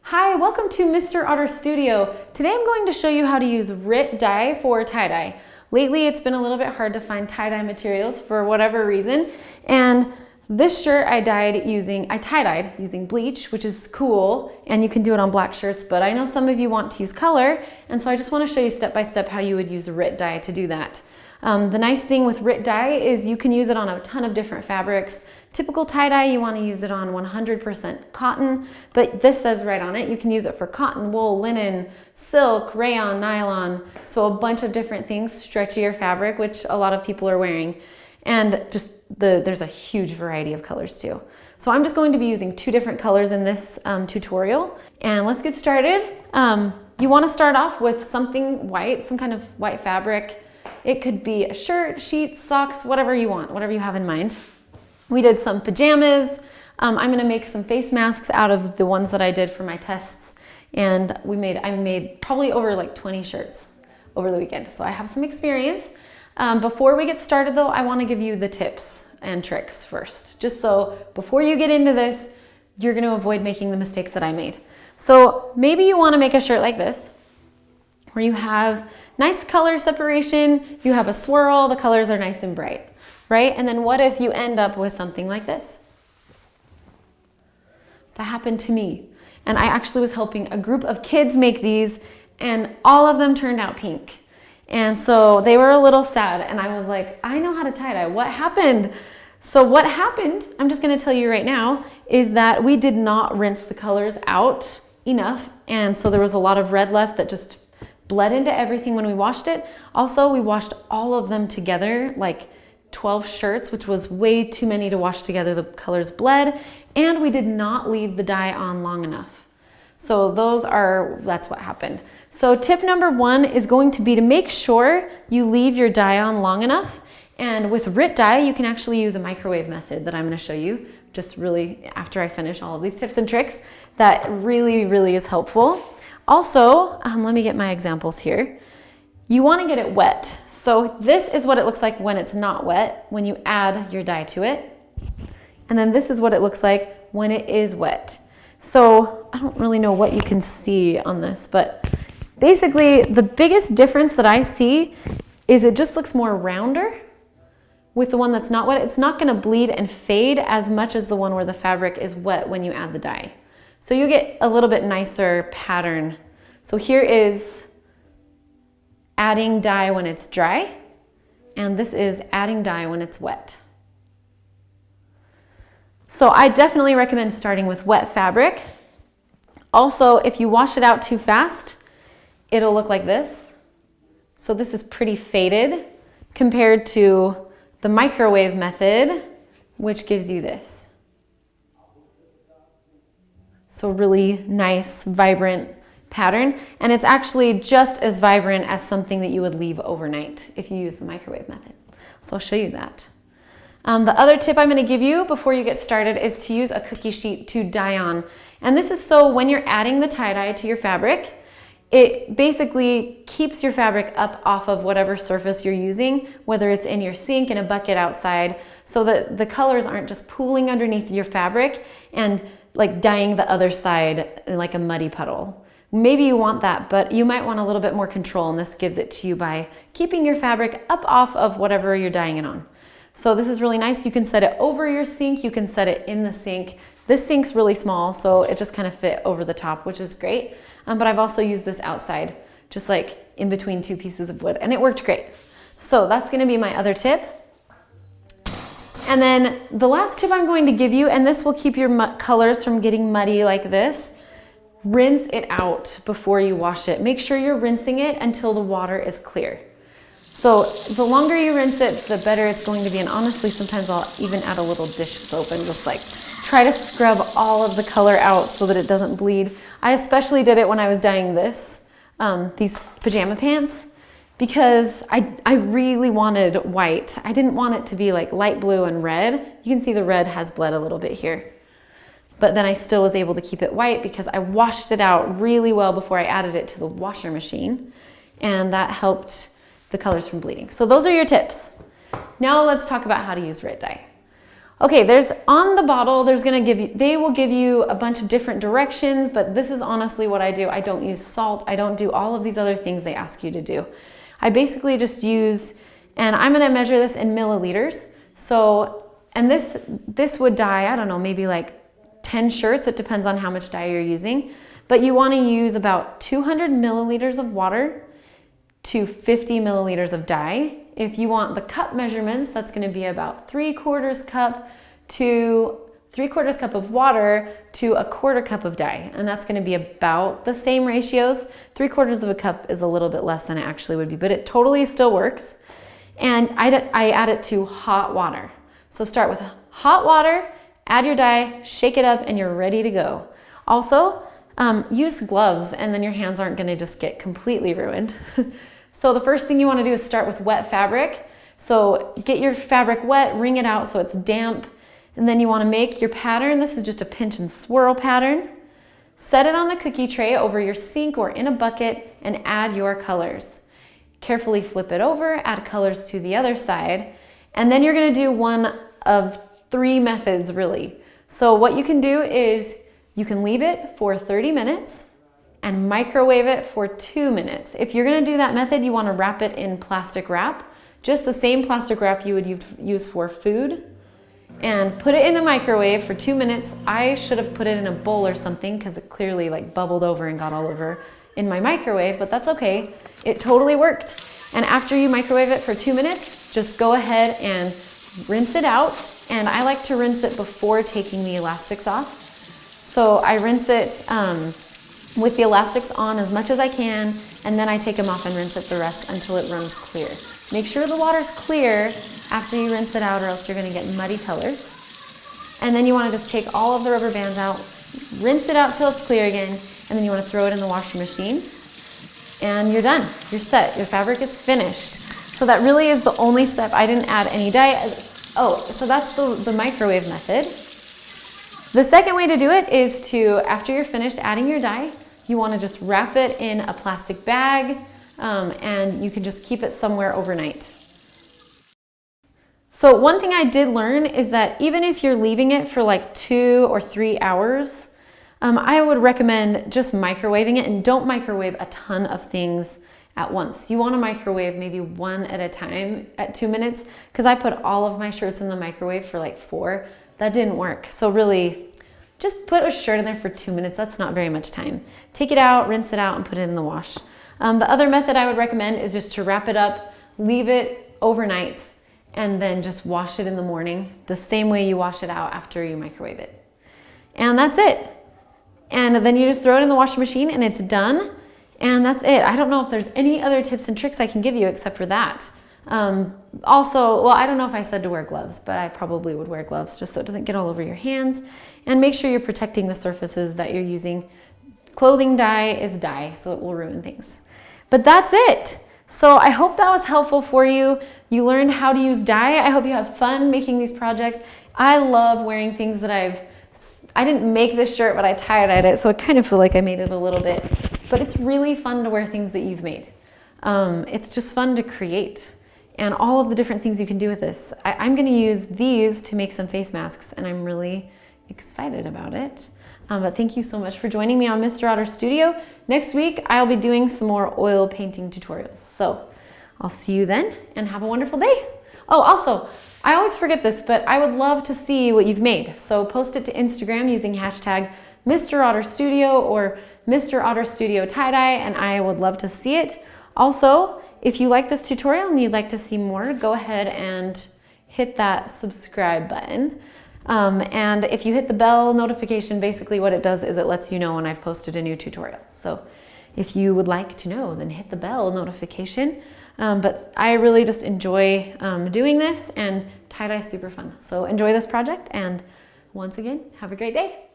Hi, welcome to Mr. Otter Studio. Today I'm going to show you how to use RIT dye for tie-dye. Lately it's been a little bit hard to find tie-dye materials for whatever reason, and this shirt I tie-dyed using bleach, which is cool, and you can do it on black shirts, but I know some of you want to use color, and so I just want to show you step by step how you would use RIT dye to do that. The nice thing with RIT dye is you can use it on a ton of different fabrics. Typical tie-dye, you want to use it on 100% cotton, but this says right on it, you can use it for cotton, wool, linen, silk, rayon, nylon, so a bunch of different things, stretchier fabric, which a lot of people are wearing, and just there's a huge variety of colors too. So I'm just going to be using two different colors in this tutorial, and let's get started. You want to start off with something white, some kind of white fabric. It could be a shirt, sheets, socks, whatever you want, whatever you have in mind. We did some pajamas. I'm gonna make some face masks out of the ones that I did for my tests. And I made probably over like 20 shirts over the weekend. So I have some experience. Before we get started though, I wanna give you the tips and tricks first. Just so before you get into this, you're gonna avoid making the mistakes that I made. So maybe you wanna make a shirt like this, where you have nice color separation, you have a swirl, the colors are nice and bright, right? And then what if you end up with something like this? That happened to me. And I actually was helping a group of kids make these, and all of them turned out pink. And so they were a little sad, and I was like, I know how to tie-dye, what happened? So what happened, I'm just gonna tell you right now, is that we did not rinse the colors out enough, and so there was a lot of red left that just bled into everything when we washed it. Also, we washed all of them together, like 12 shirts, which was way too many to wash together. The colors bled, and we did not leave the dye on long enough. So that's what happened. So tip number one is going to be to make sure you leave your dye on long enough. And with RIT dye, you can actually use a microwave method that I'm gonna show you just really after I finish all of these tips and tricks. That really, really is helpful. Also, let me get my examples here. You want to get it wet. So this is what it looks like when it's not wet, when you add your dye to it. And then this is what it looks like when it is wet. So I don't really know what you can see on this, but basically the biggest difference that I see is it just looks more rounder with the one that's not wet. It's not going to bleed and fade as much as the one where the fabric is wet when you add the dye. So you get a little bit nicer pattern. So here is adding dye when it's dry, and this is adding dye when it's wet. So I definitely recommend starting with wet fabric. Also, if you wash it out too fast, it'll look like this. So this is pretty faded compared to the microwave method, which gives you this. So really nice, vibrant pattern. And it's actually just as vibrant as something that you would leave overnight if you use the microwave method. So I'll show you that. The other tip I'm gonna give you before you get started is to use a cookie sheet to dye on. And this is so when you're adding the tie-dye to your fabric, it basically keeps your fabric up off of whatever surface you're using, whether it's in your sink, in a bucket outside, so that the colors aren't just pooling underneath your fabric and like dyeing the other side in like a muddy puddle. Maybe you want that, but you might want a little bit more control, and this gives it to you by keeping your fabric up off of whatever you're dyeing it on. So this is really nice. You can set it over your sink, you can set it in the sink. This sink's really small, so it just kind of fit over the top, which is great. But I've also used this outside, just like in between two pieces of wood, and it worked great. So that's gonna be my other tip. And then the last tip I'm going to give you, and this will keep your colors from getting muddy like this, rinse it out before you wash it. Make sure you're rinsing it until the water is clear. So the longer you rinse it, the better it's going to be. And honestly, sometimes I'll even add a little dish soap and just like try to scrub all of the color out so that it doesn't bleed. I especially did it when I was dyeing these pajama pants, because I really wanted white. I didn't want it to be like light blue and red. You can see the red has bled a little bit here. But then I still was able to keep it white because I washed it out really well before I added it to the washer machine. And that helped the colors from bleeding. So those are your tips. Now let's talk about how to use RIT dye. Okay, there's on the bottle, they will give you a bunch of different directions, but this is honestly what I do. I don't use salt. I don't do all of these other things they ask you to do. I basically just use, and I'm gonna measure this in milliliters. So, and this would dye, I don't know, maybe like 10 shirts. It depends on how much dye you're using. But you wanna use about 200 milliliters of water to 50 milliliters of dye. If you want the cup measurements, that's going to be about 3/4 cup of water to 1/4 cup of dye. And that's going to be about the same ratios. 3/4 of a cup is a little bit less than it actually would be, but it totally still works. And I add it to hot water. So start with hot water, add your dye, shake it up, and you're ready to go. Also, use gloves, and then your hands aren't going to just get completely ruined. So the first thing you want to do is start with wet fabric. So get your fabric wet, wring it out so it's damp, and then you want to make your pattern. This is just a pinch and swirl pattern. Set it on the cookie tray over your sink or in a bucket and add your colors. Carefully flip it over, add colors to the other side, and then you're going to do one of 3 methods really. So what you can do is you can leave it for 30 minutes and microwave it for 2 minutes. If you're gonna do that method, you wanna wrap it in plastic wrap, just the same plastic wrap you would use for food, and put it in the microwave for 2 minutes. I should have put it in a bowl or something because it clearly like bubbled over and got all over in my microwave, but that's okay. It totally worked. And after you microwave it for 2 minutes, just go ahead and rinse it out. And I like to rinse it before taking the elastics off. So I rinse it with the elastics on as much as I can, and then I take them off and rinse it the rest until it runs clear. Make sure the water's clear after you rinse it out, or else you're gonna get muddy colors. And then you wanna just take all of the rubber bands out, rinse it out till it's clear again, and then you wanna throw it in the washing machine, and you're done. You're set. Your fabric is finished. So that really is the only step. I didn't add any dye. Oh, so that's the microwave method. The second way to do it is to, after you're finished adding your dye, you want to just wrap it in a plastic bag, and you can just keep it somewhere overnight. So one thing I did learn is that even if you're leaving it for like 2 or 3 hours, I would recommend just microwaving it, and don't microwave a ton of things at once. You want to microwave maybe 1 at a time at 2 minutes, because I put all of my shirts in the microwave for like 4. That didn't work. So really, just put a shirt in there for 2 minutes. That's not very much time. Take it out, rinse it out, and put it in the wash. The other method I would recommend is just to wrap it up, leave it overnight, and then just wash it in the morning, the same way you wash it out after you microwave it. And that's it. And then you just throw it in the washing machine and it's done. And that's it. I don't know if there's any other tips and tricks I can give you except for that. Also, well, I don't know if I said to wear gloves, but I probably would wear gloves just so it doesn't get all over your hands, and make sure you're protecting the surfaces that you're using. Clothing dye is dye, so it will ruin things. But that's it. So I hope that was helpful for you. You learned how to use dye. I hope you have fun making these projects. I love wearing things that I didn't make this shirt, but I tie-dyed it, so I kind of feel like I made it a little bit. But it's really fun to wear things that you've made. It's just fun to create. And all of the different things you can do with this. I'm gonna use these to make some face masks, and I'm really excited about it. But thank you so much for joining me on Mr. Otter Studio. Next week, I'll be doing some more oil painting tutorials. So I'll see you then, and have a wonderful day. Oh, also, I always forget this, but I would love to see what you've made. So post it to Instagram using hashtag Mr. Otter Studio or Mr. Otter Studio tie-dye, and I would love to see it. Also, if you like this tutorial and you'd like to see more, go ahead and hit that subscribe button. And if you hit the bell notification, basically what it does is it lets you know when I've posted a new tutorial. So if you would like to know, then hit the bell notification. But I really just enjoy doing this, and tie-dye is super fun. So enjoy this project, and once again, have a great day.